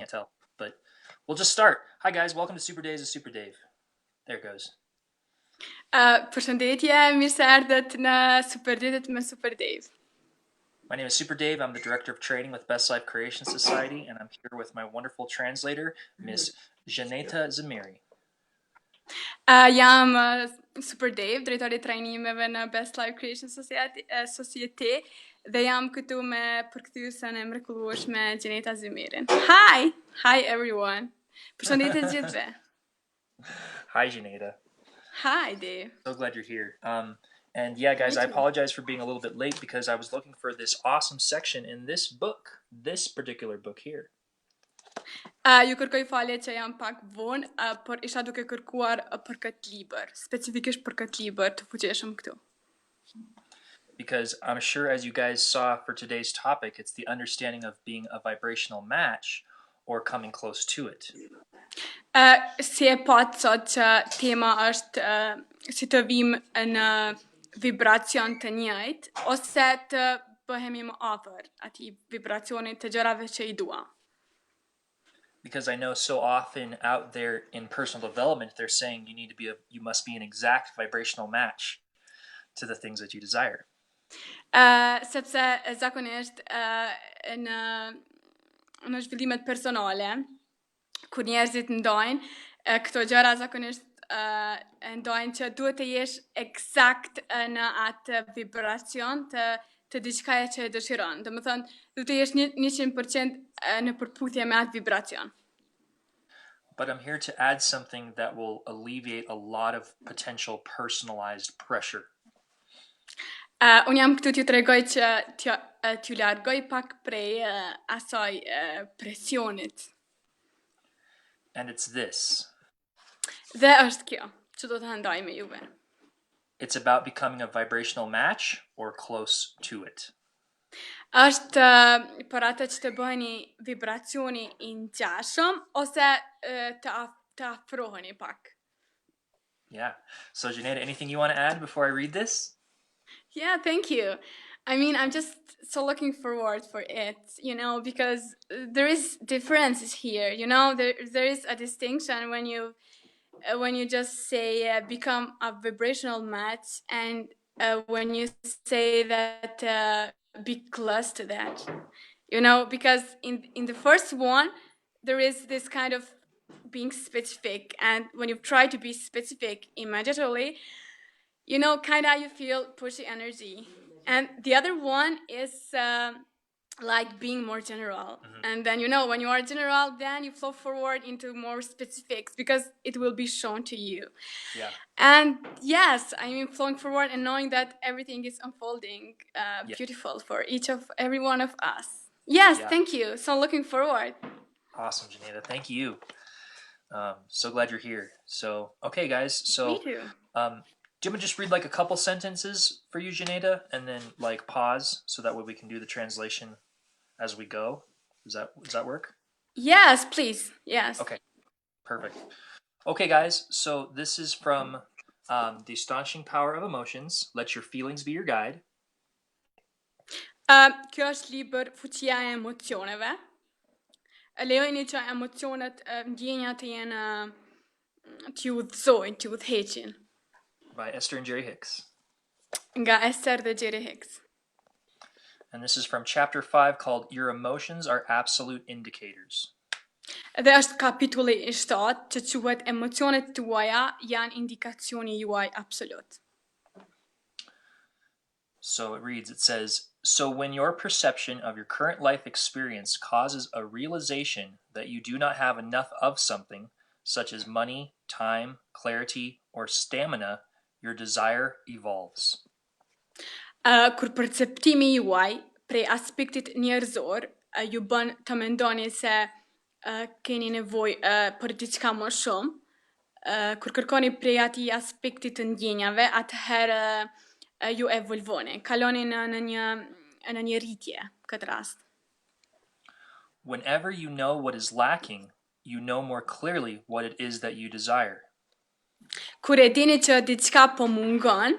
can't tell. But we'll just start. Hi guys, welcome to Super Days of Super Dave. There it goes. Përshëndetje, mirë se erdhët në Superditet me Super Dave. My name is Super Dave. I'm the Director of Training with Best Life Creation Society, and I'm here with my wonderful translator, Miss Xheneta Zymeri. Jam Super Dave, drejtori i trajnimeve në Best Life Creation Society dhe jam këtu me përkthyesën e mrekullueshme Xheneta Zymerin. Hi everyone. Përshëndetje të gjithëve. Hi Xheneta. Hi Dave. So glad you're here. And yeah, guys, I apologize for being a little bit late because I was looking for this awesome section in this book, this particular book here. Ju kërkoj falje që jam pak vonë, por isha duke kërkuar për këtë libër, specifikisht për këtë libër të fuqishëm këtu. Because I'm sure as you guys saw for today's topic, it's the understanding of being a vibrational match or coming close to it. Si e pat sot që tema është si të vim në vibracion të njëjtë ose të bëhemi më afër atij vibracionit të gjërave që I dua. Because I know so often out there in personal development, they're saying you must be an exact vibrational match to the things that you desire. Sepse zakonisht në zhvillimet personale, kur njerëzit ndajnë këto gjëra zakonisht ndajnë që duhet të jesh eksakt në atë vibracion të diçkaje që e dëshiron. Do të thonë, duhet të jesh 100% në përputhje me atë vibracion. But I'm here to add something that will alleviate a lot of potential personalized pressure. Unë jam këtu t'ju tregoj që t'ju largoj pak prej asaj presionit. And it's this. Dhe është kjo, që do të ndaj me juve. It's about becoming a vibrational match or close to it. Është për atë që të bëheni vibracioni I ngjashëm ose të afroheni pak. Yeah. So Xheneta, anything you want to add before I read this? Yeah, thank you. I mean, I'm just so looking forward for it, because there is differences here, there is a distinction when you just say become a vibrational match and when you say that be close to that, because in the first one there is this kind of being specific, and when you try to be specific immediately, kinda you feel pushy energy. And the other one is like being more general. Mm-hmm. And then, when you are general, then you flow forward into more specifics because it will be shown to you. Yeah. And yes, I mean, flowing forward and knowing that everything is unfolding beautiful for every one of us. Yes, yeah. Thank you. So looking forward. Awesome, Xheneta. Thank you. So glad you're here. So, okay, guys. So, me too. Do you want to just read like a couple sentences for you, Xheneta, and then like pause so that way we can do the translation as we go? Does that work? Yes, please. Yes. Okay, perfect. Okay, guys, so this is from The Astonishing Power of Emotions. Let your feelings be your guide. Kjo është libër Fuqia e emocioneve. Lejoni që emocionet, ndjenjat të jenë t'ju udhëzojnë, t'ju udhëheqin. By Esther and Jerry Hicks. Nga Esther dhe Jerry Hicks. And this is from chapter 5 called Your Emotions Are Absolute Indicators. Dhe është kapitulli I 7 që quhet Emocionet tuaja janë indikacioni juaj absolut. So it says, so when your perception of your current life experience causes a realization that you do not have enough of something, such as money, time, clarity, or stamina, your desire evolves. Kur perceptimi juaj prej aspektit njerëzor ju bën të mendoni se keni nevojë për diçka më shumë, kur kërkoni prej atij aspektit të ndjenjave, atëherë ju evolvoni, kaloni në një rritje këtë rast. Whenever you know what is lacking, you know more clearly what it is that you desire. Kur e dini që diçka po mungon,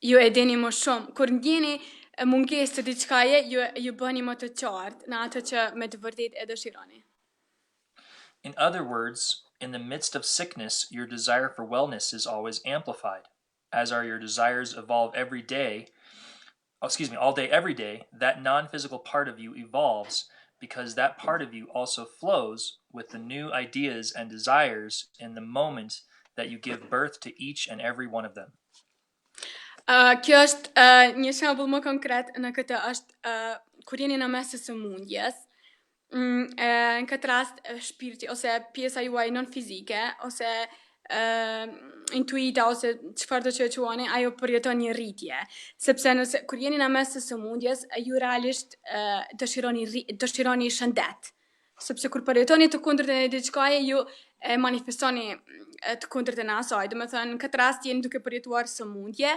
ju e dini më shumë. Kur ndjeni mungesë të diçkaje, ju bëni më të qartë në atë që me të vërtetë e dëshironi. In other words, in the midst of sickness, your desire for wellness is always amplified. As are your desires evolve every day, all day, every day, that non-physical part of you evolves because that part of you also flows with the new ideas and desires in the moment that you give birth to each and every one of them. Kjo është një shembull më konkret në këtë është kur jeni në mes të sëmundjes, në këtë rast shpirti ose pjesa juaj non fizike ose intuita ose çfarë do që e quani, ajo përjeton një rritje. Sepse nëse kur jeni në mes të sëmundjes, ju realisht dëshironi shëndet. Sepse kur përjetoni të kundërtën e diçkaje, ju e manifestoni të kundërtën e asaj. Do të thënë, në këtë rast jeni duke përjetuar sëmundje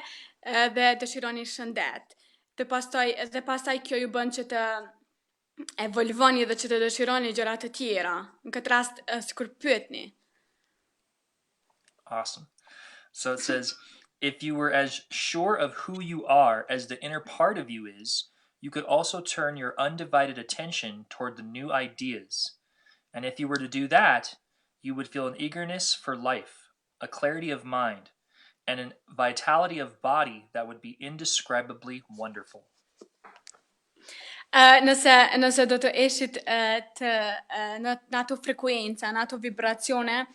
dhe dëshironi shëndet. Dhe pastaj kjo ju bën që të evolvoni dhe që të dëshironi gjëra të tjera. Në këtë rast sikur pyetni. Awesome. So it says, if you were as sure of who you are as the inner part of you is, you could also turn your undivided attention toward the new ideas. And if you were to do that, you would feel an eagerness for life, a clarity of mind, and a vitality of body that would be indescribably wonderful. Nëse do të eshit në ato frekuenca, në ato vibracione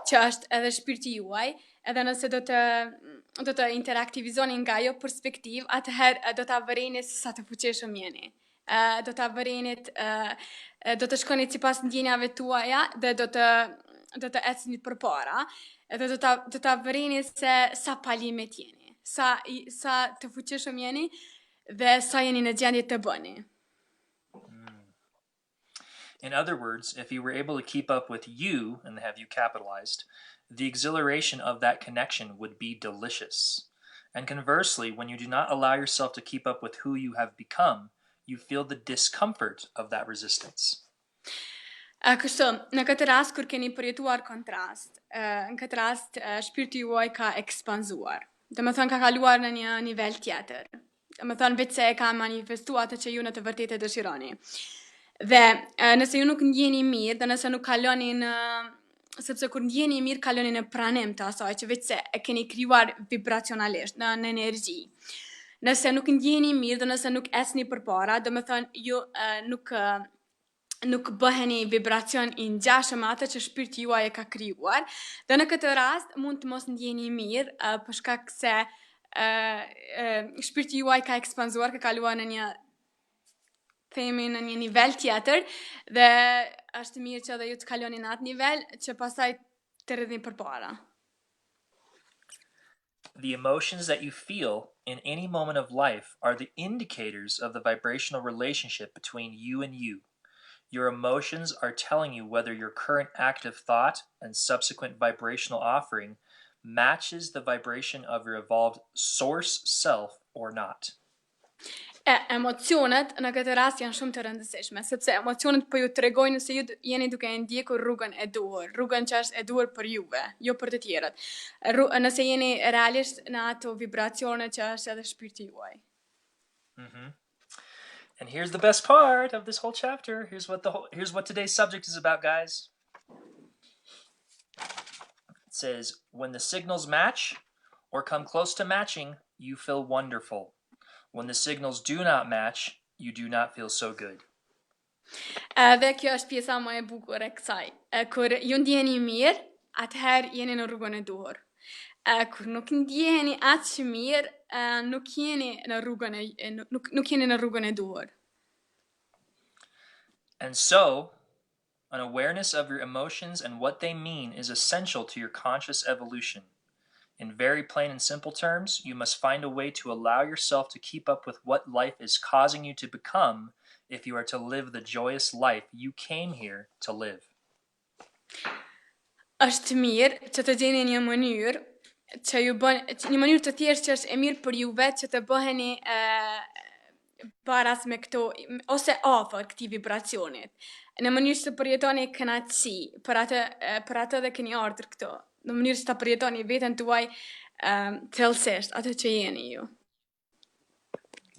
që është edhe shpirti juaj, edhe nëse do të interaktivizoni nga ajo perspektiv, atëherë do ta vëreni se sa të fuqishëm jeni. Do ta vërenit, do të shkonit sipas ndjenjave tuaja dhe do të ecnit përpara, edhe do ta vëreni se sa palimet jeni, sa të fuqishëm jeni dhe sa jeni në gjendje të bëni. In other words, if you were able to keep up with you, and have you capitalized, the exhilaration of that connection would be delicious. And conversely, when you do not allow yourself to keep up with who you have become, you feel the discomfort of that resistance. Kështu, në këtë rast kur keni përjetuar kontrast, në këtë rast shpirti juaj ka ekspanzuar. Domethënë ka kaluar në një nivel tjetër. Domethënë vetë se e ka manifestuar atë që ju në të vërtetë e dëshironi. Dhe nëse ju nuk ndjeni mirë, dhe nëse nuk kaloni sepse kur ndjeni mirë, kaloni në pranim të asaj që vetë se e keni krijuar vibracionalisht, në energji. Nëse nuk ndjeni mirë, dhe nëse nuk esni përpara, do të thënë ju nuk bëheni vibracion i ngjashëm atë që shpirti juaj e ka krijuar, dhe në këtë rast mund të mos ndjeni mirë për shkak se shpirti juaj ka ekspanzuar, ka kaluar në një në një nivel tjetër dhe është mirë që edhe ju të kaloni në atë nivel që pastaj të rridhni përpara. The emotions that you feel in any moment of life are the indicators of the vibrational relationship between you and you. Your emotions are telling you whether your current active thought and subsequent vibrational offering matches the vibration of your evolved source self or not. Emocionet në këtë rast janë shumë të rëndësishme, sepse emocionet po ju tregojnë se ju jeni duke ndjekur rrugën e duhur, rrugën që është e duhur për juve, jo për të tjerët. Nëse jeni realisht në ato vibracione që është edhe shpirti juaj. And here's the best part of this whole chapter. Here's what today's subject is about, guys. It says, when the signals match or come close to matching, you feel wonderful. When the signals do not match, you do not feel so good. Dhe kjo është pjesa më e bukur e kësaj. Kur ju ndjeni mirë, atëherë jeni në rrugën e duhur. Kur nuk ndjeni aq mirë, nuk jeni në rrugën e duhur. And so, an awareness of your emotions and what they mean is essential to your conscious evolution. In very plain and simple terms, you must find a way to allow yourself to keep up with what life is causing you to become if you are to live the joyous life you came here to live. Është mirë që të gjeni një mënyrë që ju bën një mënyrë të thjeshtë që është e mirë për juve që të bëheni baras me këto ose afër këtij vibracionit. Në mënyrë që të përjetoni kënaqësi për atë dhe keni ardhur këto. Në mënyrë që ta përjetoni veten tuaj thellësisht atë që jeni ju.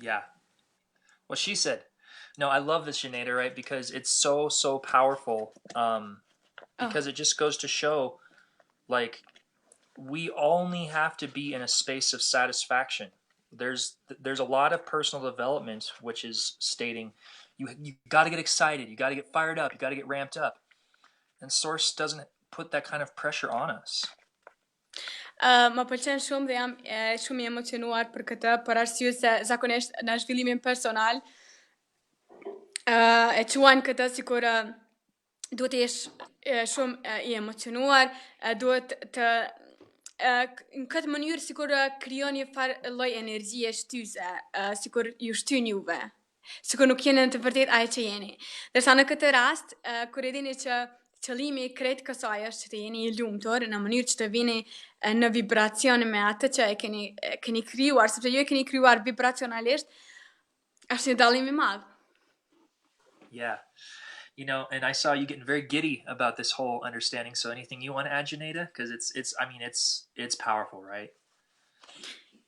Yeah. What she said. No, I love this, Xheneta, right? Because it's so powerful. because it just goes to show, like, we only have to be in a space of satisfaction. There's a lot of personal development which is stating you got to get excited, you got to get fired up, you got to get ramped up, and Source doesn't put that kind of pressure on us. Më pëlqen shumë dhe jam shumë i emocionuar për këtë, për arsye se zakonisht në zhvillimin personal e quajnë këtë sikur duhet të jesh shumë i emocionuar, duhet të në këtë mënyrë sikur krijon një farë lloj energjie shtyse, sikur ju shtyn juve. Sikur nuk jeni në të vërtet ai që jeni. Ndërsa në këtë rast, kur e dini që qëllimi i krejt kësaj është që të jeni i lumtur në mënyrë që të vini në vibracion me atë që e keni krijuar, sepse ju e keni krijuar vibracionalisht, është një dallim i madh. Yeah. And I saw you getting very giddy about this whole understanding. So anything you want to add, Xheneta? Because it's powerful, right?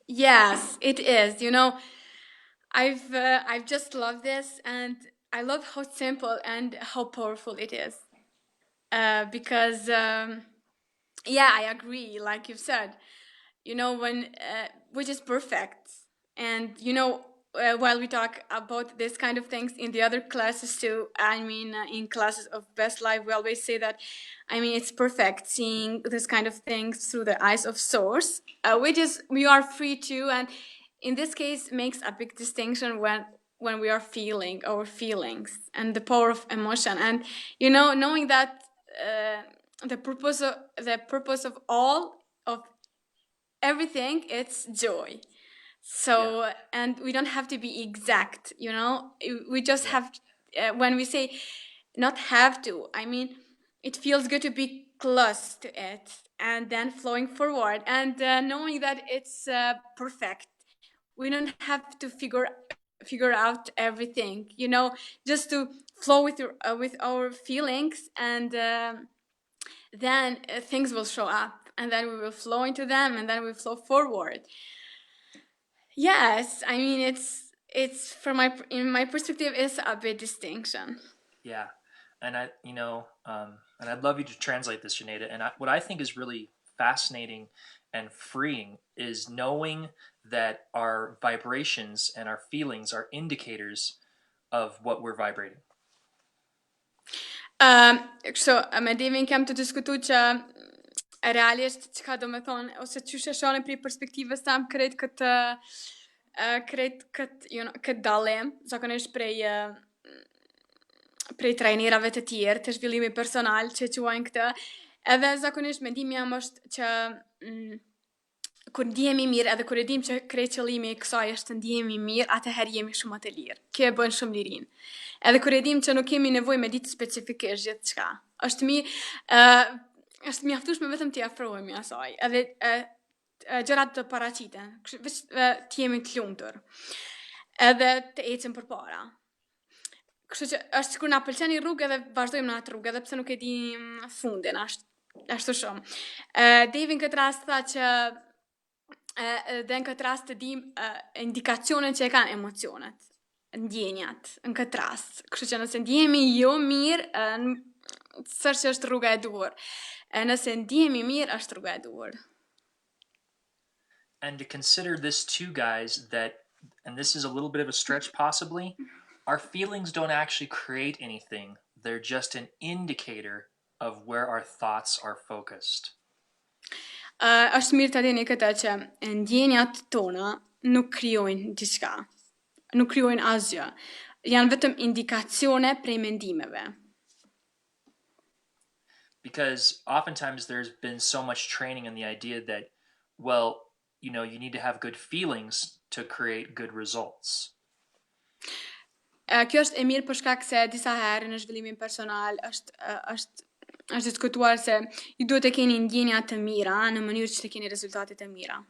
Yes, it is. I've just loved this, and I love how simple and how powerful it is. Because I agree. Like you've said, when which is perfect, and while we talk about this kind of things in the other classes too, in classes of Best Life, we always say that, it's perfect seeing this kind of things through the eyes of Source, which is we are free to, and in this case makes a big distinction when we are feeling our feelings and the power of emotion, and knowing that the purpose of all of everything, it's joy. So, Yeah. and we don't have to be exact, we just have, when we say not have to, it feels good to be close to it and then flowing forward and knowing that it's perfect. We don't have to figure out everything, just to flow with our feelings, and then things will show up, and then we will flow into them, and then we flow forward. Yes, it's in my perspective, it's a big distinction. Yeah. And and I'd love you to translate this, Xheneta. And what I think is really fascinating and freeing is knowing that our vibrations and our feelings are indicators of what we're vibrating. Kështu, me Devin kam të diskutu që realisht çka do me thonë, ose çysh e shohim prej perspektivës tam krejt këtë dallim, zakonisht prej trajnerave të tjerë të zhvillimi personal që quajnë këtë, edhe zakonisht mendimi jam është që kur ndihemi mirë, edhe kur e dim që krejt qëllimi i kësaj është të ndihemi mirë, atëherë jemi shumë më të lirë. Kjo e bën shumë lirin. Edhe kur e dim që nuk kemi nevojë me ditë specifikisht gjithçka. Është mjaftueshme vetëm t'i afrohemi asaj, edhe gjërat të paraqiten, të jemi të lumtur, edhe të ecim përpara. Kështu që është sikur na pëlqen një rrugë edhe vazhdojmë në atë rrugë, edhe pse nuk e dim fundin, ashtu shumë. Devi në këtë rast tha që dhe në këtë rast të dim indikacionet që e kanë emocionet, ndjenjat, në këtë rast. Kështu që nëse ndjehemi jo mirë, sërë që është rruga e duhur. Nëse ndjehemi mirë, është rruga e duhur. And to consider this too, guys, and this is a little bit of a stretch possibly, our feelings don't actually create anything. They're just an indicator of where our thoughts are focused. Është mirë të dini këta që ndjenjat tona nuk krijojnë diçka, nuk krijojnë asgjë. Janë vetëm indikacione prej mendimeve. Because oftentimes there's been so much training in the idea that, well, you need to have good feelings to create good results. Kjo është e mirë për shkak se disa herë në zhvillimin personal është diskutuar se ju duhet të keni ndjenja të mira në mënyrë që të keni rezultate të mira.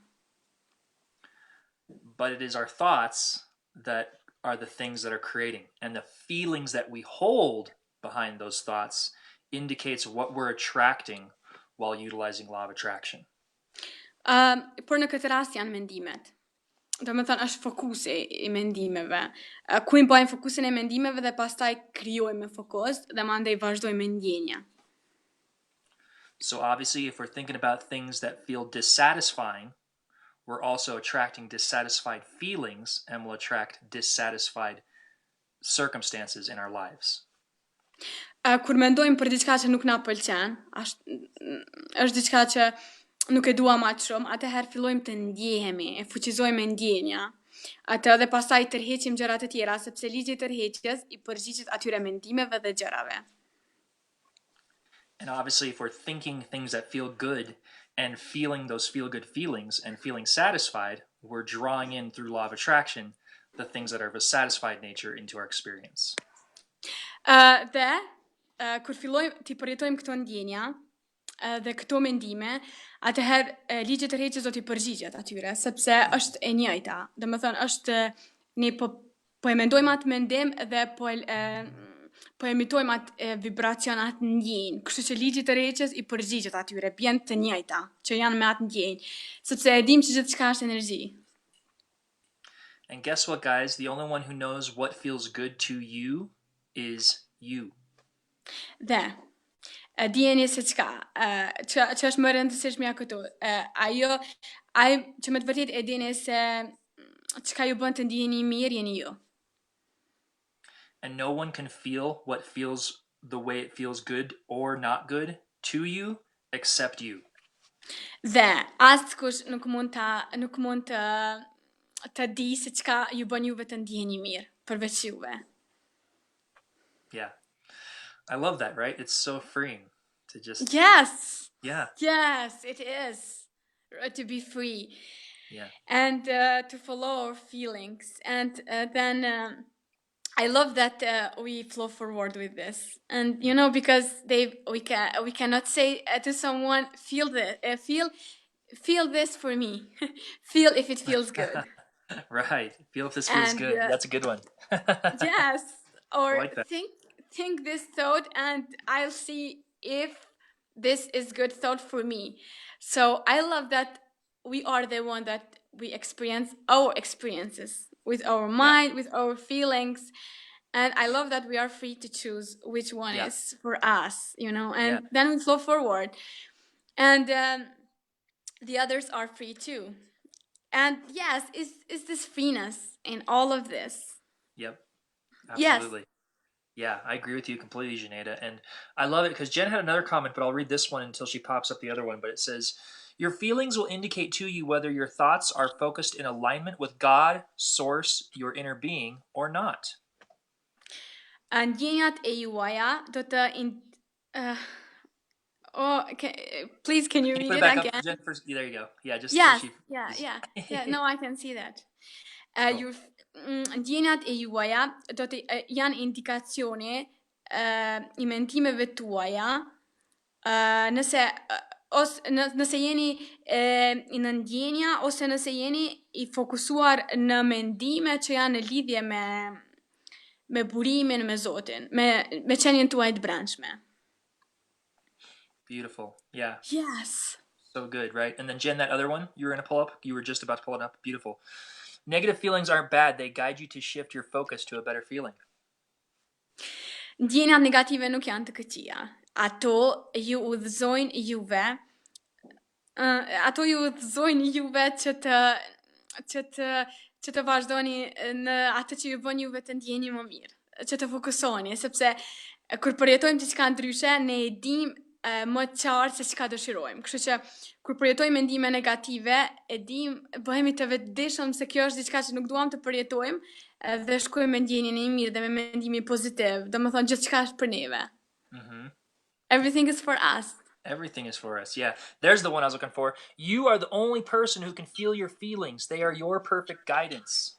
But it is our thoughts that are the things that are creating, and the feelings that we hold behind those thoughts indicates what we're attracting while utilizing law of attraction. Por në këtë rast janë mendimet. Do me thënë është fokusi i mendimeve. Ku i bëjmë fokusin e mendimeve dhe pastaj krijojmë fokus dhe mandej vazhdojmë ndjenja. So obviously, if we're thinking about things that feel dissatisfying, we're also attracting dissatisfied feelings and will attract dissatisfied circumstances in our lives. Kur mendojmë për diçka që nuk na pëlqen, është diçka që nuk e duam aq shumë, atëherë fillojmë të ndjehemi, e fuqizojmë ndjenja. Atë edhe pastaj tërheqim gjërat e tjera, sepse ligji i tërheqjes i përgjigjet atyre mendimeve dhe gjërave. And obviously, if we're thinking things that feel good and feeling those feel good feelings and feeling satisfied, we're drawing in through law of attraction the things that are of a satisfied nature into our experience. Dhe kur fillojmë të përjetojmë këto ndjenja dhe këto mendime, atëherë ligji i tërheqjes do t'i përgjigjet atyre, sepse është e njëjta. Domethënë është ne po e mendojmë atë mendim dhe po emitojmë atë vibracion, atë ndjenjë. Kështu që ligji i tërheqjes i përgjigjet atyre, bjen të njëjta që janë me atë ndjenjë, sepse e dim që gjithçka është energji. And guess what, guys? The only one who knows what feels good to you is you. Dhe dijeni se çka, që është më rëndësishmja këtu. Ajo që më të vërtet e dini se çka ju bën të ndiheni mirë jeni ju. And no one can feel what feels the way it feels good or not good to you except you. Dhe askush nuk mund të di se çka ju bën juve të ndiheni mirë përveç juve. Yeah. I love that, right? It's so freeing to just... Yes! Yeah. Yes, it is. To be free. Yeah. And to follow our feelings. And then I love that we flow forward with this. And, you know, because we cannot say to someone, feel this for me. Feel if it feels good. Right. Feel if this feels good. That's a good one. Yes. Or like think this thought and I'll see if this is good thought for me. So I love that we are the one that we experience our experiences with our mind, with our feelings. And I love that we are free to choose which one is for us, you know, and then we flow forward. And the others are free too. And yes, is this freeness in all of this? Yep. Absolutely. Yes. Yeah, I agree with you completely, Xheneta. And I love it because Jen had another comment, but I'll read this one until she pops up the other one. But it says, your feelings will indicate to you whether your thoughts are focused in alignment with God, Source, your inner being, or not. Ndjenjat e juaja do të please can you read put it back again? Up, Jen, first? There you go. Yeah, just yes, so she... yeah. No, I can see that. Cool. Ndjenjat e juaja do të janë indikacione i mendimeve tuaja, nëse jeni në ndjenja ose nëse jeni i fokusuar në mendime që janë në lidhje me burimin me Zotin, me qenien tuaj të brendshme. Beautiful. Yeah. Yes. So good, right? And then Jen, that other one you were going to pull up, you were just about to pull it up. Beautiful. Negative feelings aren't bad. They guide you to shift your focus to a better feeling. Ndjenjat negative nuk janë të këqija. Ato ju udhëzojnë juve që të vazhdoni në atë që ju bën juve të ndjeni më mirë, që të fokusoni, sepse kur përjetojmë diçka ndryshe, ne e dim më qartë se çka dëshirojmë. Kështu që kur përjetojmë mendime negative, e dim, bëhemi të vetëdijshëm se kjo është diçka që nuk duam të përjetojmë dhe shkojmë me ndjenjen e mirë dhe me mendimin pozitiv. Domethënë gjithçka është për neve. Mm-hmm. Everything is for us. Everything is for us, yeah. There's the one I was looking for. You are the only person who can feel your feelings. They are your perfect guidance.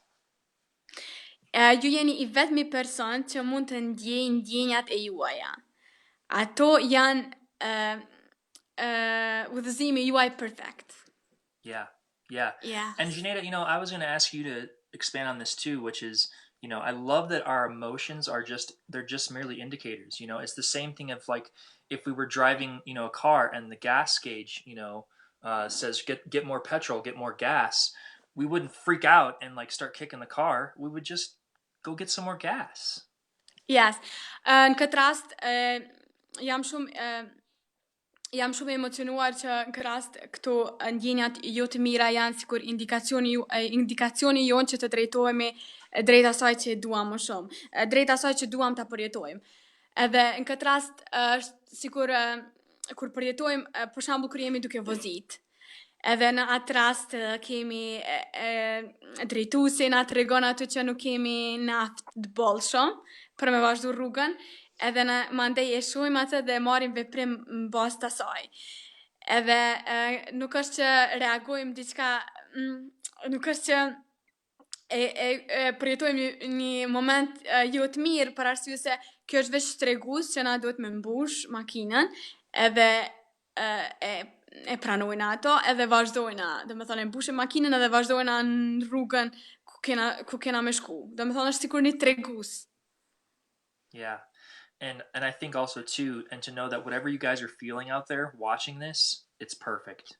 Ju jeni I vetmi person që mund të ndjej ndjenjat e juaja. Ato janë udhëzimi juaj perfect. Yeah. And Xheneta, I was going to ask you to expand on this too, which is, I love that our emotions they're just merely indicators. It's the same thing of like, if we were driving, a car and the gas gauge, says get more petrol, get more gas, we wouldn't freak out and like start kicking the car. We would just go get some more gas. Yes. Në këtë rast, jam shumë jam shumë e emocionuar që në këtë rast këto ndjenjat jo të mira janë sikur indikacioni jonë që të drejtohemi drejt asaj që duam më shumë, drejt asaj që duam ta përjetojmë. Edhe në këtë rast është sikur kur përjetojmë, për shembull kur jemi duke vozit. Edhe në atë rast kemi drejtuesi na tregon atë që nuk kemi naft të bollshëm për me vazhdu rrugën, edhe në mandej e shohim atë dhe marrim veprim në bazë të asaj. Edhe nuk është që reagojmë diçka, nuk është që përjetojmë një moment jo të mirë për arsye se kjo është veç tregues që na duhet me mbush makinën edhe e pranojna ato edhe vazhdojna. Do me thonë e mbushim makinën edhe vazhdojna në rrugën ku kena me shku. Do me thonë është sikur një tregues. Yeah. And I think also too, and to know that whatever you guys are feeling out there watching this, it's perfect.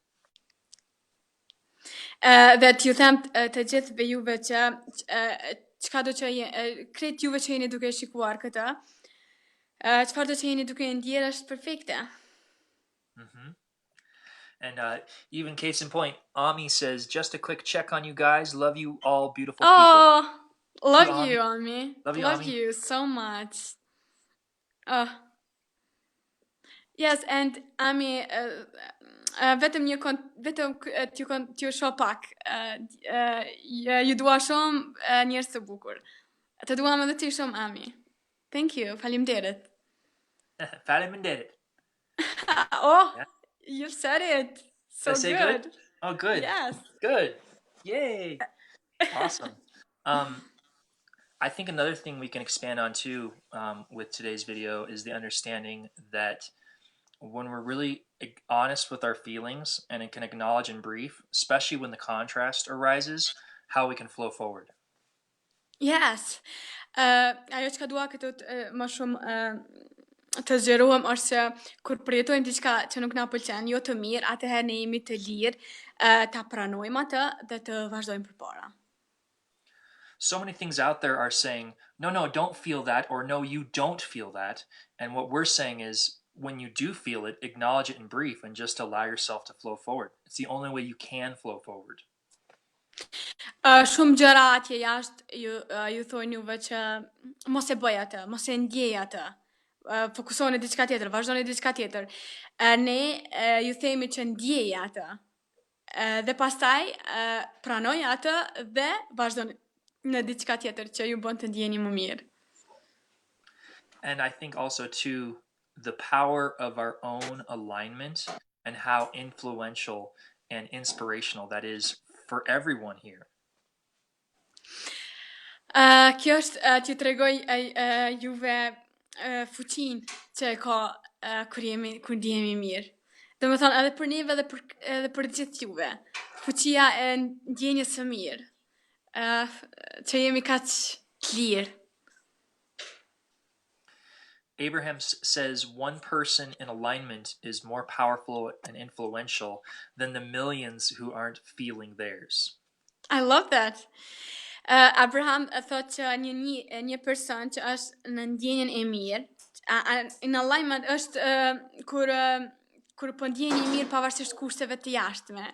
Dhe t'ju them të gjithëve juve që çka do që kretë juve që jeni duke shikuar këtë, çfarë do që jeni duke ndjerë është perfekte. Mm-hmm. And even case in point, Ami says, just a quick check on you guys. Love you all, beautiful people. Oh, love you, Ami. Love you, Love Ami. you so much. Yes, and Ami, vetëm t'ju shoh pak. Ju dua shumë njerëz të bukur. Të duam edhe ti shumë, Ami. Thank you. Faleminderit. Faleminderit. Oh, yeah. You said it. So Did I say good? Oh, good. Yes. Good. Yay. Awesome. I think another thing we can expand on too with today's video is the understanding that when we're really honest with our feelings and can acknowledge and brief, especially when the contrast arises, how we can flow forward. Yes. Ajo që ka dua këtu më shumë të zgjerohem është që kur përjetojmë diçka që nuk na pëlqen, jo të mirë, atëherë ne jemi të lirë ta pranojmë atë dhe të vazhdojmë përpara. So many things out there are saying, no, don't feel that, or no, you don't feel that. And what we're saying is, when you do feel it, acknowledge it in brief and just allow yourself to flow forward. It's the only way you can flow forward. Shumë gjëra atje jashtë ju thojnë juve që mos e bëj atë, mos e ndjej atë. Fokusoheni diçka tjetër, vazhdoni diçka tjetër. Ne ju themi që ndjej atë. Dhe pastaj pranoj atë dhe vazhdoni në diçka tjetër që ju bën të ndjeni më mirë. And I think also too the power of our own alignment and how influential and inspirational that is for everyone here. Kjo është t'ju tregoj juve fuqin që e ka kur ndjehemi mirë. Do me thonë edhe për neve edhe për gjithë juve. Fuqia e ndjenjes së mirë. Që jemi kaq lirë. Abraham says one person in alignment is more powerful and influential than the millions who aren't feeling theirs. I love that. Abraham thot që një person që është në ndjenjen e mirë, in alignment është kur po ndjeni mirë pavarësisht kushteve të jashtme,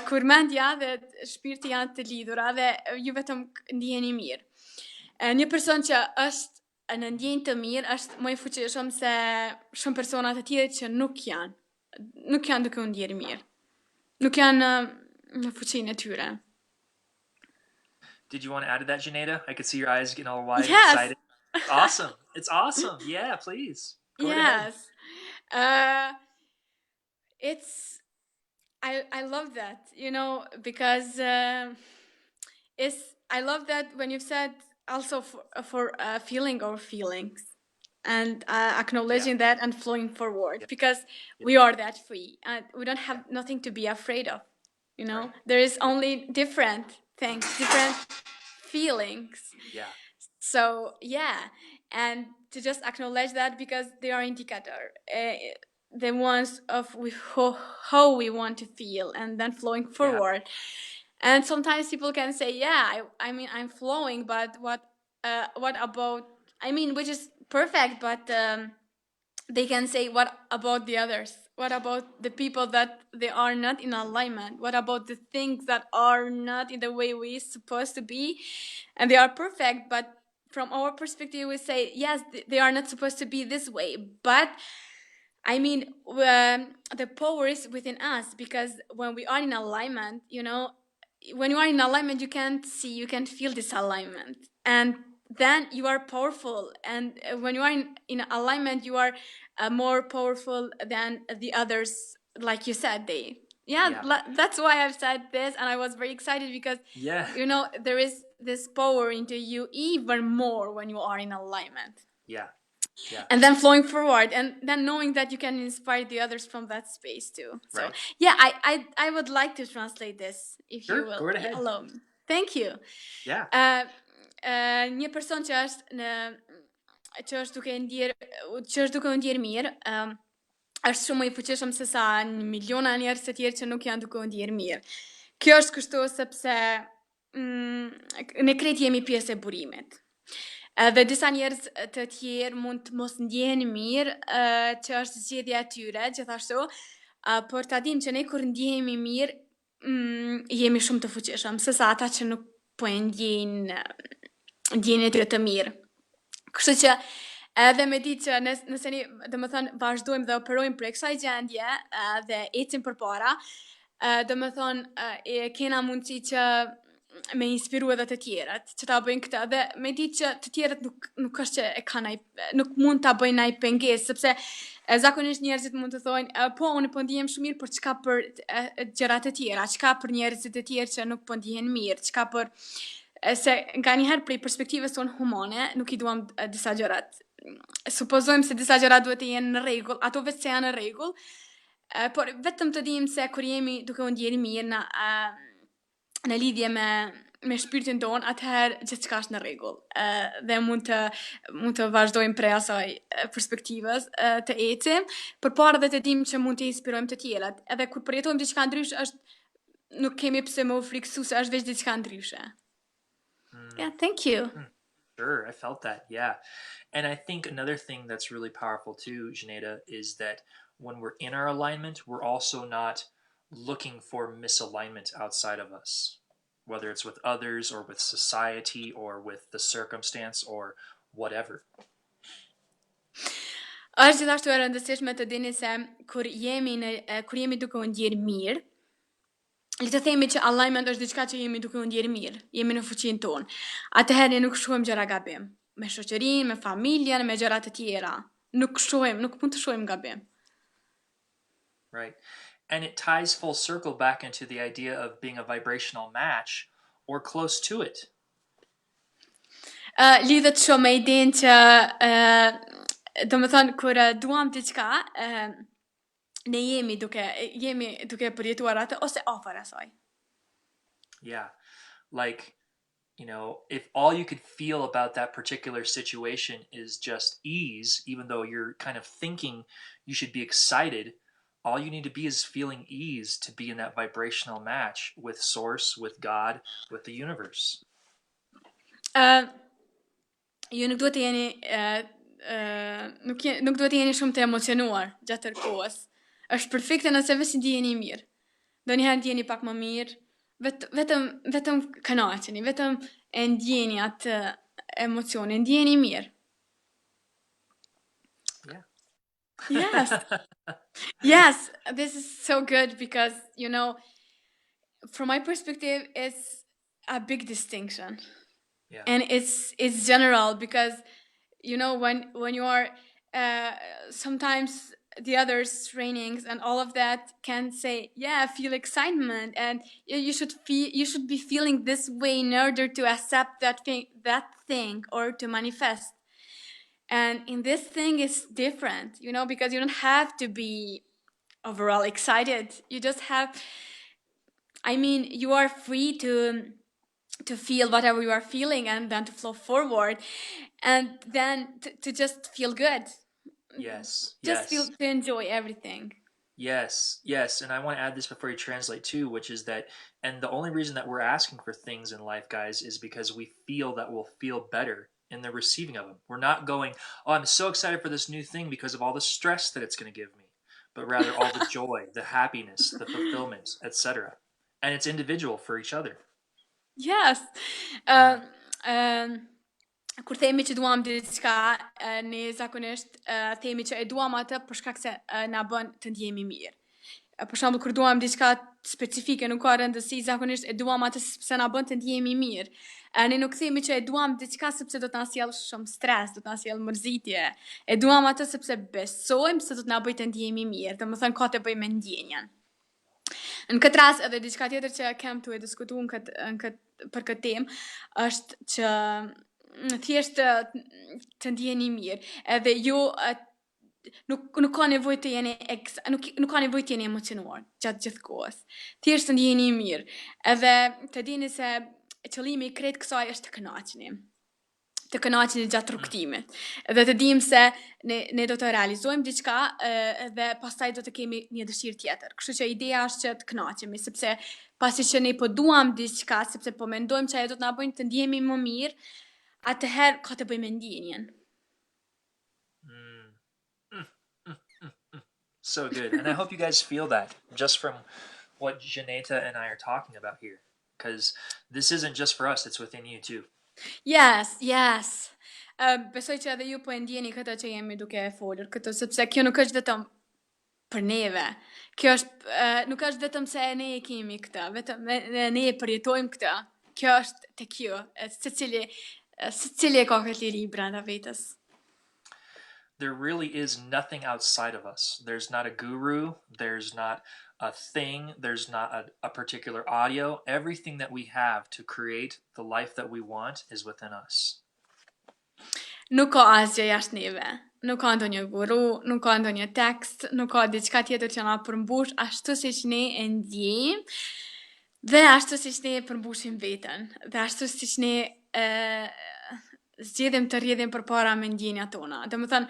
kur mendja dhe shpirti janë të lidhura dhe ju vetëm ndjeni mirë. Një person që është në ndjenjë të mirë është më i fuqishëm se shumë persona të tjerë që nuk janë duke u ndjerë mirë. Nuk janë në fuqinë e tyre. Did you want to add to that, Xheneta? I could see your eyes getting all wide and yes. excited. Awesome. It's awesome. Yeah, please. Go ahead. I love that, because I love that when you've said also for feeling our feelings and acknowledging that and flowing forward because we are that free and we don't have nothing to be afraid of, right. There is only different things, different feelings. Yeah. So and to just acknowledge that because they are indicator, the ones of how we want to feel and then flowing forward. And sometimes people can say, I mean, I'm flowing, but what about, which is perfect, but they can say, what about the others? What about the people that they are not in alignment? What about the things that are not in the way we're supposed to be, and they are perfect, but from our perspective we say, yes, they are not supposed to be this way. But I mean, the power is within us, because when we are in alignment, when you are in alignment, you can't see, you can't feel this alignment, and then you are powerful. And when you are in alignment, you are more powerful than the others, like you said. Yeah, Yeah. that's why I've said this, and I was very excited because Yeah. there is this power into you even more when you are in alignment, Yeah. Yeah. and then flowing forward, and then knowing that you can inspire the others from that space too. So Right. yeah, I would like to translate this, if you Sure. will Go right ahead. allow me. Thank you. Yeah. Një person që është duke u ndjerë mirë, është shumë më i fuqishëm se sa miliona njerëz të tjerë që nuk janë duke u ndjerë mirë. Kjo është kështu sepse ne krejt jemi pjesë e burimit. Dhe disa njerëz të tjerë mund të mos ndjehen mirë, që është zgjedhja e tyre, gjithashtu, por ta dim që ne kur ndjehemi mirë, jemi shumë të fuqishëm, sesa ata që nuk po e ndjejnë e tyre të mirë. Kështu që edhe me ditë që nëse ne, domethënë, vazhdojmë dhe operojmë për kësaj gjendje, dhe ecim përpara, domethënë, kena mundësi që me inspiru edhe të tjerët që ta bëjnë këtë, dhe me ditë që të tjerët nuk është që e kanë nuk mund ta bëjnë ai pengesë, sepse zakonisht njerëzit mund të thonë, po unë po ndihem shumë mirë, por çka për gjërat e tjera, çka për njerëzit e tjerë që nuk po ndihen mirë, çka për se nga njëherë prej perspektivës tonë humane nuk i duam disa gjërat. Supozojmë se disa gjërat duhet të jenë në rregull, ato vetë se janë në rregull, por vetëm të dim se kur jemi duke u ndjerë mirë në lidhje me shpirtin ton, atëherë gjithçka është në rregull. Dhe mund të vazhdojmë prej asaj perspektivës, të ecim, përpara dhe të dim që mund të inspirojmë të tjerët. Edhe kur përjetojmë diçka ndryshe, nuk kemi pse më u friksu se është veç diçka ndryshe. Yeah, thank you. Sure, I felt that. Yeah. And I think another thing that's really powerful too, Xheneta, is that when we're in our alignment, we're also not looking for misalignment outside of us, whether it's with others or with society or with the circumstance or whatever. Është gjithashtu e rëndësishme të dini se kur jemi duke u ndjerë mirë, le të themi që alignment është diçka që jemi duke u ndjerë mirë, jemi në fuqinë tonë. Atëherë ne nuk shohim gjëra gabim. Me shoqërinë, me familjen, me gjëra të tjera. Nuk mund të shohim gabim. Right. And it ties full circle back into the idea of being a vibrational match or close to it. Lidhet shumë me idenë që domethënë kur duam diçka, ne jemi duke përjetuar atë ose afër asaj. Yeah. Like, if all you could feel about that particular situation is just ease, even though you're kind of thinking you should be excited, all you need to be is feeling ease to be in that vibrational match with Source, with God, with the universe. Ju nuk duhet të jeni nuk duhet të jeni shumë të emocionuar gjatë kohës. Është perfekte nëse vetë ndjeni mirë. Ndonjëherë ndjeni pak më mirë, vetëm kënaqeni, vetëm e ndjeni atë emocione, ndjeni mirë. Yeah. Yes. Yes, this is so good because, from my perspective, it's a big distinction. Yeah. And it's general because, when you are, sometimes the others trainings and all of that can say, yeah, feel excitement, and you should be feeling this way in order to accept that thing or to manifest. And in this thing it's different, because you don't have to be overall excited. You just have, you are free to feel whatever you are feeling and then to flow forward and then to just feel good. Yes. Just feel to enjoy everything. Yes. And I want to add this before you translate too, which is that, and the only reason that we're asking for things in life, guys, is because we feel that we'll feel better in the receiving of them. We're not going, oh, I'm so excited for this new thing because of all the stress that it's going to give me, but rather all the joy, the happiness, the fulfillment, etc. And it's individual for each other. Yes. Yeah. Kur themi që duam diçka, ne zakonisht themi që e duam atë për shkak se na bën të ndjehemi mirë. Për shembull, kur duam diçka specifike, nuk ka rëndësi, zakonisht e duam atë sepse na bën të ndjehemi mirë. Ne nuk themi që e duam diçka sepse do të na sjellë shumë stres, do të na sjellë mërzitje. E duam atë sepse besojmë se do të na bëjë të ndjehemi mirë. Domethënë ka të bëjë me ndjenjen. Në këtë rast edhe diçka tjetër që kem tu e diskutuar për këtë temë është që thjesht të ndjeni mirë. Edhe ju nuk ka nevojë të jeni nuk ka nevojë të jeni emocionuar gjatë gjithë kohës. Thjesht të ndjeni mirë. Edhe të dini se qëllimi i krejt kësaj është të kënaqeni. Të kënaqeni gjatë rrugtimit. Dhe të dimë se ne do të realizojmë diçka dhe pastaj do të kemi një dëshirë tjetër. Kështu që ideja është që të kënaqemi, sepse pasi që ne po duam diçka, sepse po mendojmë që ajo do të na bëjë të ndjehemi më mirë, atëherë ka të bëjë me ndjenjen. So good. And I hope you guys feel that just from what Xheneta and I are talking about here. Because this isn't just for us, it's within you too. Yes. Besoj që edhe ju po e ndjeni këtë që jemi duke e folur, këtë sepse kjo nuk është vetëm për neve. Kjo është nuk është vetëm se ne e kemi këtë, vetëm ne e përjetojmë këtë. Kjo është tek ju. Secili e ka këtë liri brenda vetes. There really is nothing outside of us. There's not a guru, there's not a thing, there's not a particular audio. Everything that we have to create the life that we want is within us. Nuk ka asgjë jashtë neve. Nuk ka ndonjë guru, nuk ka ndonjë tekst, nuk ka diçka tjetër që na përmbush ashtu siç ne e ndjejmë. Dhe ashtu siç ne e përmbushim veten. Dhe ashtu siç ne zgjedhim të rrjedhim përpara me ndjenjat tona. Domethënë,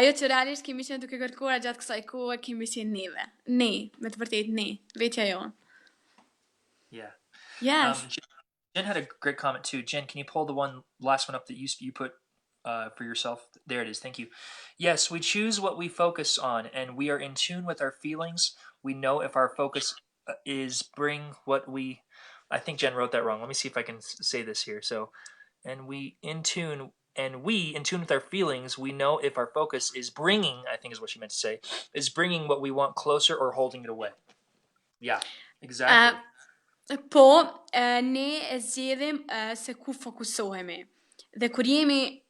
ajo që realisht kemi qenë duke kërkuar gjatë kësaj kohe kemi qenë neve. Ne, me të vërtetë ne, vetja jonë. Yeah. Yes. Jen had a great comment too. Jen, can you pull the last one up that you put for yourself? There it is. Thank you. Yes, we choose what we focus on, and we are in tune with our feelings. We know if our focus is bring what we. I think Jen wrote that wrong. Let me see if I can say this here. So, we in tune with our feelings, we know if our focus is bringing, I think is what she meant to say, is bringing what we want closer or holding it away. Yeah, exactly. Po, ne e zgjedhim se ku fokusohemi. Dhe kur jemi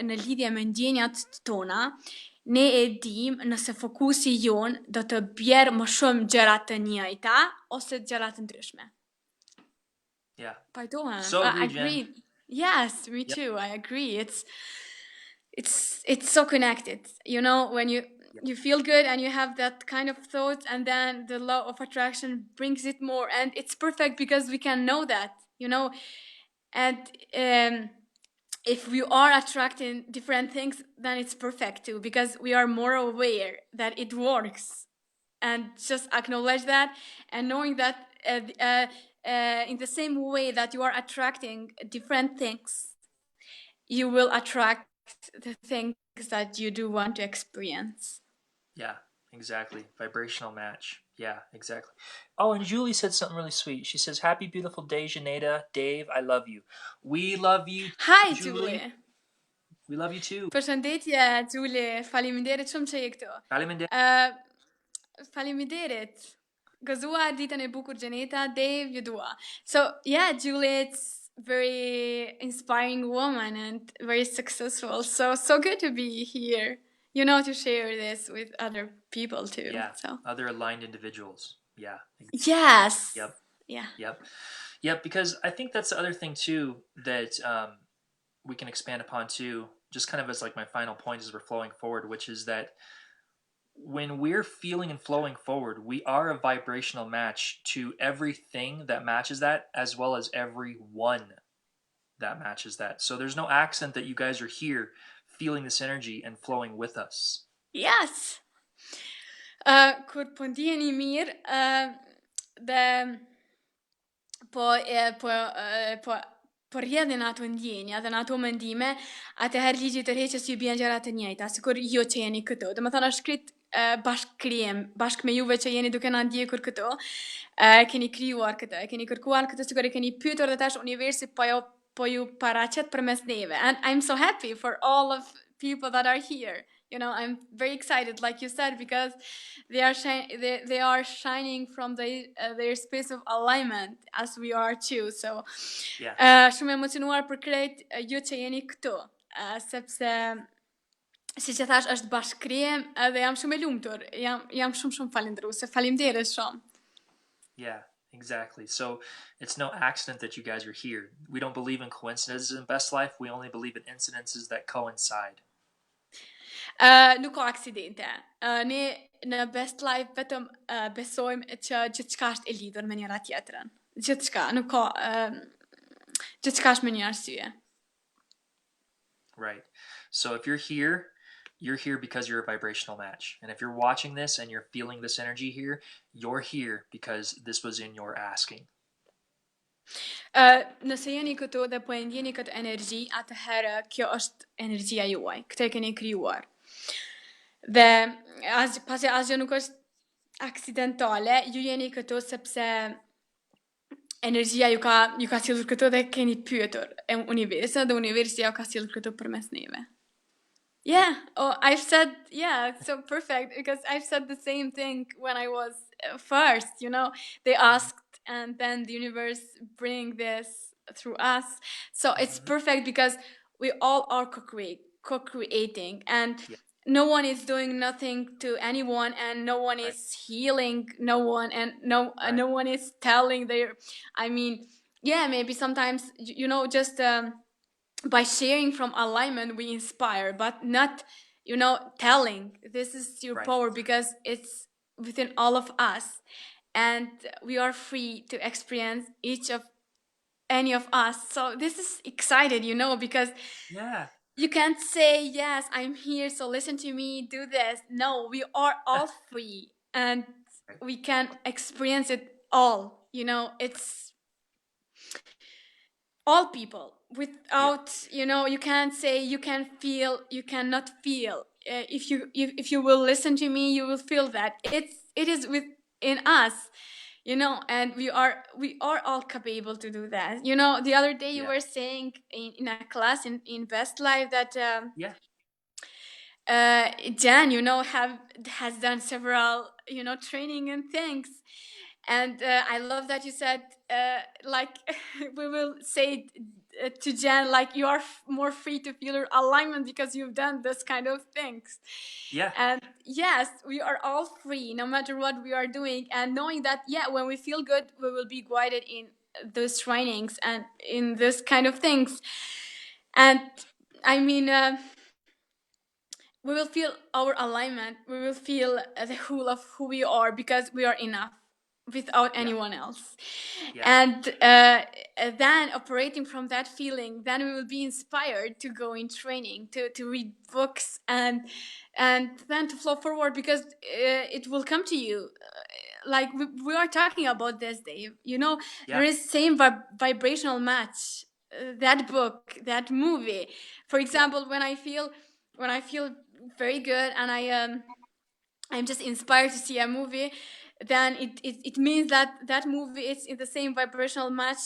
në lidhje me ndjenjat tona, ne e dim nëse fokusi jon do të bjerë më shumë gjëra të njëjta ose gjëra të ndryshme. Yeah. Pardon. So I agree. Jen. Yes, me too. I agree. It's so connected. You know, when you feel good and you have that kind of thought, and then the law of attraction brings it more, and it's perfect because we can know that, you know. And if we are attracting different things, then it's perfect too, because we are more aware that it works, and just acknowledge that, and knowing that in the same way that you are attracting different things, you will attract the things that you do want to experience. Yeah, exactly. Vibrational match. Yeah, exactly. Oh, and Julie said something really sweet. She says, "Happy beautiful day, Xheneta. Dave, I love you." We love you. Hi, Julie. We love you too. Përshëndetje, Julie. Faleminderit shumë që je këtu. Faleminderit. Gëzua ditën e bukur Xheneta, Dave, ju dua. So, yeah, Julie, it's very inspiring woman and very successful. So good to be here. You know, to share this with other people too. Yeah, so. Other aligned individuals. Yeah. Yes. Yep. Yeah. Yep, because I think that's the other thing too that we can expand upon too, just kind of as like my final point as we're flowing forward, which is that when we're feeling and flowing forward, we are a vibrational match to everything that matches that, as well as everyone that matches that. So there's no accident that you guys are here feeling this energy and flowing with us. Yes. Kur po ndjeni mirë, dhe po po rrjedhin ato ndjenja dhe në ato mendime, atëherë ligji i tërheqjes ju bjen gjëra të njëjta, sikur jo që jeni këtu. Domethënë është shkrit bashkë me juve që jeni duke na ndjekur këtu, keni krijuar këtë, keni kërkuar këtë, sikur e keni pyetur dhe tash universi po ju paraqet përmes neve. And I'm so happy for all of people that are here. You know, I'm very excited, like you said, because they are shining from their space of alignment as we are too. So, Yeah. shumë emocionuar për krejt ju që jeni këtu, sepse si që thash është bashkëkrijem edhe jam shumë e lumtur. Jam shumë falendëruese. Faleminderit shumë. Yeah, exactly. So it's no accident that you guys are here. We don't believe in coincidences in Best Life. We only believe in incidences that coincide. Nuk ka aksidente. Ne në Best Life vetëm besojmë që gjithçka është e lidhur me njëra tjetrën. Gjithçka, nuk ka gjithçka është me një arsye. Right. So if you're here because you're a vibrational match. And if you're watching this and you're feeling this energy here, you're here because this was in your asking. Nëse jeni këtu dhe po e ndjeni këtë energji, atëherë kjo është energjia juaj. Këtë e keni krijuar. Dhe pasi asgjë nuk është aksidentale, ju jeni këtu sepse energjia ju ka sjellur këtu dhe keni pyetur universin dhe universi ju ka sjellur këtu përmes neve. Yeah, so perfect, because I've said the same thing when I was first, you know, they asked and then the universe bring this through us. So it's perfect because we all are co-creating and Yeah. no one is doing nothing to anyone and no one is healing no one and no one is telling maybe sometimes, you know, just by sharing from alignment we inspire, but not, you know, telling this is your power, because it's within all of us and we are free to experience any of us. So this is excited, you know, because you can't say, yes, I'm here, so listen to me, do this. No, we are all free and we can experience it all, you know. It's all people without, you know, you can't say you can feel, you cannot feel. If you will listen to me, you will feel that it is within us, you know, and we are all capable to do that. You know, the other day you were saying in a class in Best Life that Jan, you know, has done several, you know, training and things. And I love that you said, like, we will say to Jan, like, you are more free to feel your alignment because you've done this kind of things. Yeah. And yes, we are all free no matter what we are doing. And knowing that, when we feel good, we will be guided in those trainings and in this kind of things. And I mean, we will feel our alignment. We will feel the whole of who we are because we are enough without anyone else. And then operating from that feeling, then we will be inspired to go in training, to read books and then to flow forward, because it will come to you. Like we are talking about this, Dave, you know, there is same vibrational match. That book, that movie, for example, when I feel very good and I'm just inspired to see a movie, then it means that movie is in the same vibrational match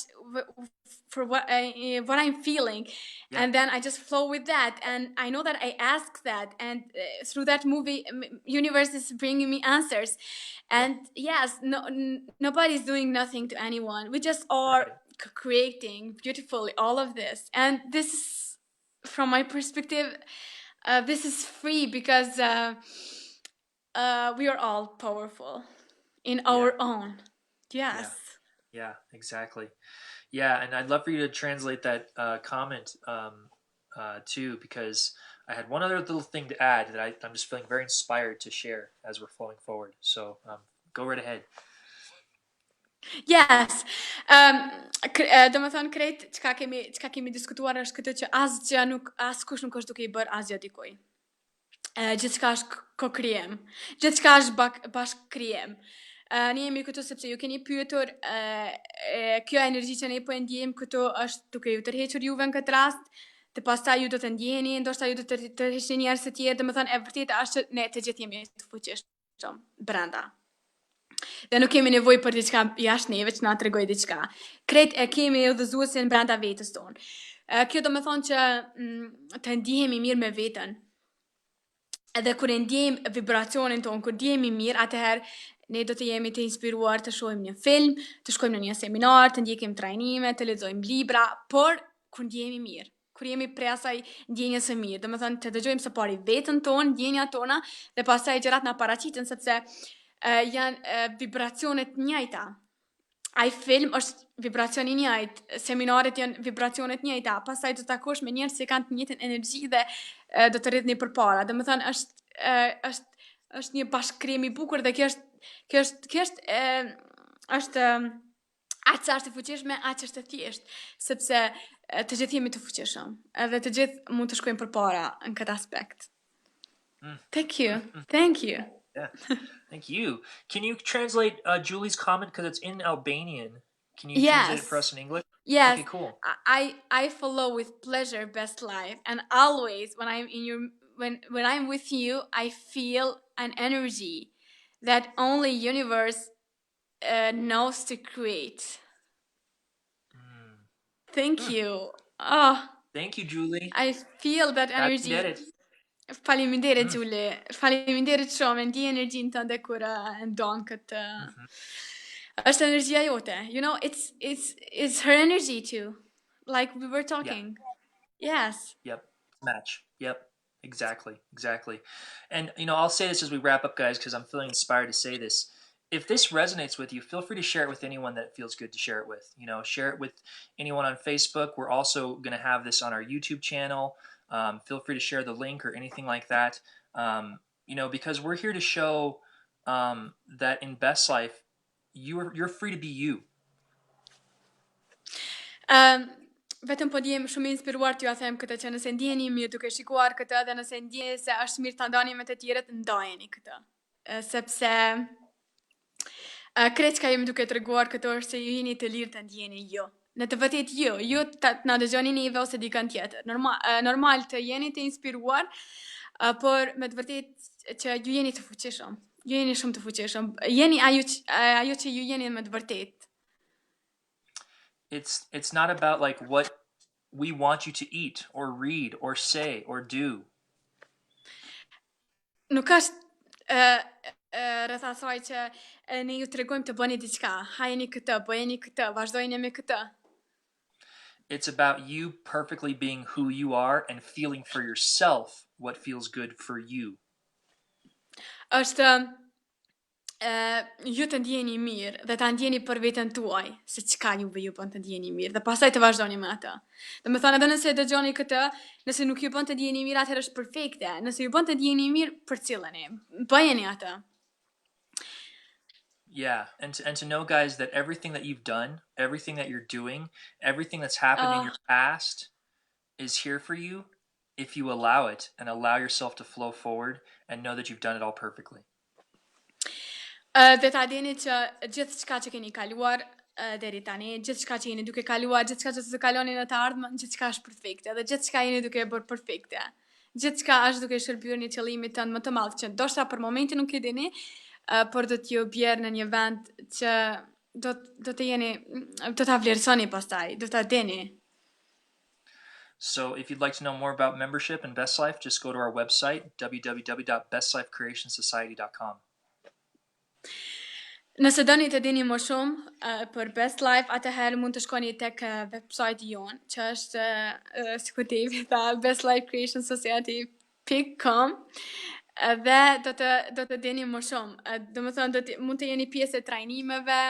for what I'm feeling, and then I just flow with that, and I know that I ask that, and through that movie, universe is bringing me answers, and yes, nobody's doing nothing to anyone. We just are creating beautifully all of this, and this is, from my perspective, this is free because we are all powerful in our own. Yes. Yeah, exactly. Yeah, and I'd love for you to translate that comment too, because I had one other little thing to add that I'm just feeling very inspired to share as we're flowing forward. So go right ahead. Yes. Do më thonë krejt çka kemi diskutuar është këtë që askush nuk është duke I bërë asgjë dikujt. Gjithçka është ko-krijem. Gjithçka është bashkëkrijem. Ne jemi këtu sepse ju keni pyetur, kjo energji që ne po e ndjejmë këtu është duke ju tërhequr juve në këtë rast, dhe pastaj ju do të ndjeni, ndoshta ju do të tërheqni njerëz të tjerë, domethënë e vërteta është që ne të gjithë jemi të fuqishëm brenda. Dhe nuk kemi nevojë për diçka jashtë neve që na tregoj diçka. Krejt e kemi udhëzuesin brenda vetes tonë. Kjo do me thonë që të ndihemi mirë me veten. Edhe kur e ndjejmë vibracionin tonë, kur ndjehemi mirë, atëherë ne do të jemi të inspiruar të shohim një film, të shkojmë në një seminar, të ndjekim trajnime, të lexojmë libra, por kur ndjehemi mirë, kur jemi prej asaj ndjenjes së mirë, domethënë të dëgjojmë së pari veten tonë, ndjenjat tona dhe pastaj gjërat na paraqiten sepse janë vibracione të njëjta. Ai film është vibracion i njëjtë, seminaret janë vibracione të njëjta, pastaj do të takosh me njerëz që kanë të njëjtën energji dhe do të rritni përpara. Domethënë është një bashkëkrim i bukur dhe kjo është aq sa është e fuqishme, aq është e thjeshtë, sepse të gjithë jemi të fuqishëm, edhe të gjithë mund të shkojmë përpara në këtë aspekt. Thank you. Thank you. Yeah, thank you. Can you translate Julie's comment because it's in Albanian? Can you translate it for us in English? Yes. Okay, cool. I follow with pleasure Best Life, and always when I'm in your when I'm with you, I feel an energy that only universe knows to create. Thank you. Oh. Thank you, Julie. I feel that energy. Faleminderit Julie. Faleminderit shumë, ndi energjinë tënde kur ndon këtë. Është energjia jote. You know, it's her energy too. Like we were talking. Yeah. Yes. Yep. Match. Yep. Exactly. And I'll say this as we wrap up, guys, because I'm feeling inspired to say this. If this resonates with you, feel free to share it with anyone that feels good to share it with. Share it with anyone on Facebook. We're also going to have this on our YouTube channel. Feel free to share the link or anything like that. Because we're here to show that in Best Life, you're free to be you. Vetëm po djem shumë inspiruar t'ju a them këtë që nëse ndjeni mirë duke shikuar këtë dhe nëse ndjeni se është mirë ta ndani me të tjerët, ndajeni këtë. Sepse krejt që jemi duke treguar këto është se ju jeni të lirë të ndjeni jo. Në të vërtet ju të na dëgjoni neve ose dikën tjetër. Normal të jeni të inspiruar, por me të vërtet që ju jeni të fuqishëm. Ju jeni shumë të fuqishëm. Jeni ajo që ju jeni me të vërtet. It's not about like what we want you to eat or read or say or do. Nuk është rreth asaj që ne ju tregojmë të bëni diçka. Hajeni këtë, bëjeni këtë, vazhdojeni me këtë. It's about you perfectly being who you are and feeling for yourself what feels good for you. Është ju të ndjeni mirë dhe ta ndjeni për veten tuaj se çka juve ju bën të ndjeni mirë dhe pastaj të vazhdoni me atë. Domethënë edhe nëse dëgjoni këtë, nëse nuk ju bën të ndjeni mirë, atëherë është perfekte. Nëse ju bën të ndjeni mirë, përcjelleni. Bëjeni atë. Yeah, and to know, guys, that everything that you've done, everything that you're doing, everything that's happened in your past is here for you if you allow it and allow yourself to flow forward and know that you've done it all perfectly. Dhe ta dini që gjithë çka që keni kaluar deri tani, gjithë çka që jeni duke kaluar, gjithë çka që të kaloni në të ardhmen, gjithë çka është perfekte dhe gjithë çka jeni duke bërë perfekte. Gjithë çka është duke shërbyer një qëllimit tënd më të madh që ndoshta për momentin nuk e dini, por do t'ju bjerë në një vend që do të jeni, do ta vlerësoni pastaj, do ta dini. So if you'd like to know more about membership and Best Life, just go to our website, www.bestlifecreationsociety.com. Nëse doni të dini më shumë për Best Life, atëherë mund të shkoni tek website jonë, që është sikur të tha bestlifecreationsociety.com dhe do të dini më shumë. Domethënë mund të jeni pjesë e trajnimeve,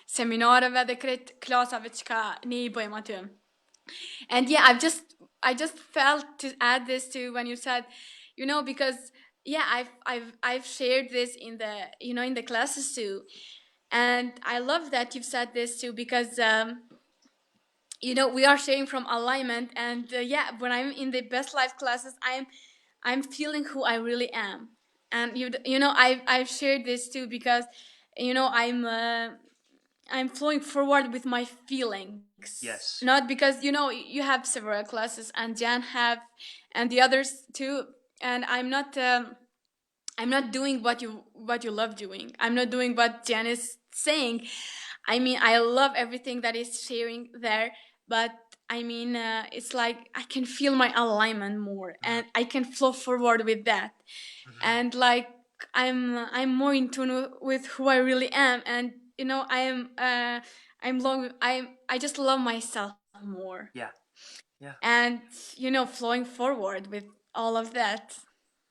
seminareve dhe krejt klasave që ne I bëjmë aty. And yeah, I just felt to add this to when you said, because I've shared this in the in the classes too, and I love that you've said this too because we are sharing from alignment, and when I'm in the Best Life classes, I'm feeling who I really am, and I've shared this too because you know, I'm flowing forward with my feelings, Yes. not because, you know, you have several classes and Jan have, and the others too, and I'm not doing what you love doing. I'm not doing what Jan is saying. I mean, I love everything that is sharing there, but I mean, it's like I can feel my alignment more, Mm-hmm. and I can flow forward with that, Mm-hmm. and like I'm more in tune with who I really am, and you know, I just love myself more, Yeah. Yeah. and you know, flowing forward with all of that.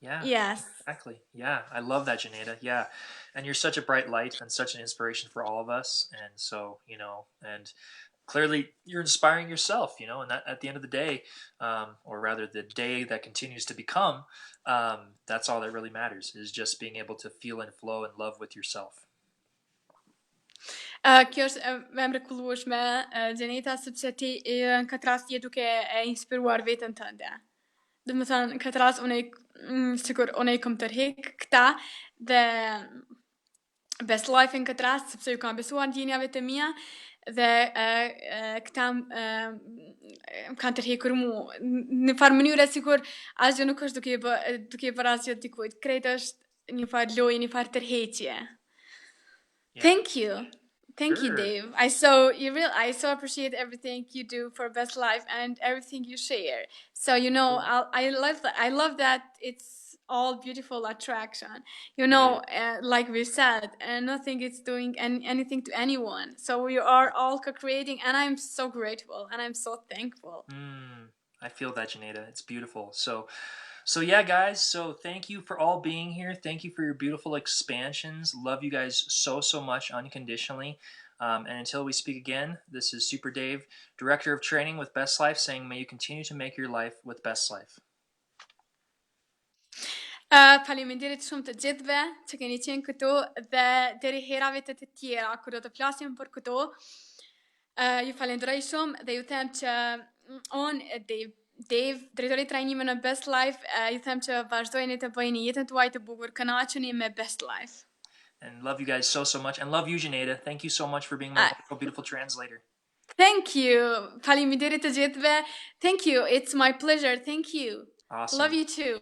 Yeah. Yes. Exactly. Yeah. I love that, Janeda. Yeah. And you're such a bright light and such an inspiration for all of us. And so, and clearly you're inspiring yourself, and that at the end of the day, or rather the day that continues to become, that's all that really matters is just being able to feel and flow and love with yourself. Kjo është më mrekullueshme, Xheneta, sepse ti në këtë rast je duke e inspiruar veten tënde. Do të thënë, në këtë rast sikur unë i kam tërheq këta dhe best life në këtë rast, sepse ju kam besuar ndjenjave të mia dhe këta më kanë tërhequr mu në farë mënyre sikur asgjë nuk është duke i bërë asgjë dikujt. Krejt është një farë lojë, një farë tërheqje. Yeah. Thank you. Thank you, Sure. Dave. I so appreciate everything you do for Best Life and everything you share. So you know, Cool. I love that. I love that it's all beautiful attraction. You It know, is. like we said, and nothing is doing anything to anyone. So we are all co-creating, and I'm so grateful and I'm so thankful. I feel that, Janeda. It's beautiful. So yeah, guys. So thank you for all being here. Thank you for your beautiful expansions. Love you guys so much unconditionally. And until we speak again, this is Super Dave, Director of Training with Best Life, saying may you continue to make your life with Best Life. Faleminderit shumë të gjithëve që keni qenë këtu dhe deri herave të tjera kur do të flasim për këto. Ju falenderoj shumë dhe ju them që unë Dave, drejtori i trajnimit në Best Life, ju them që vazhdojeni të bëjeni jetën tuaj të bukur, kënaqeni me Best Life. And love you guys so much. And love you, Janeda. Thank you so much for being my Uh, wonderful, beautiful translator. Thank you. Faleminderit të gjithëve. Thank you. It's my pleasure. Thank you. Love Awesome. you too.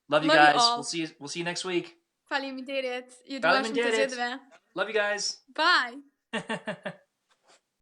Love you Love you guys. all. We'll see you next week. Faleminderit. Ju dua shumë të Faleminderit. gjithëve. Love you guys. Bye.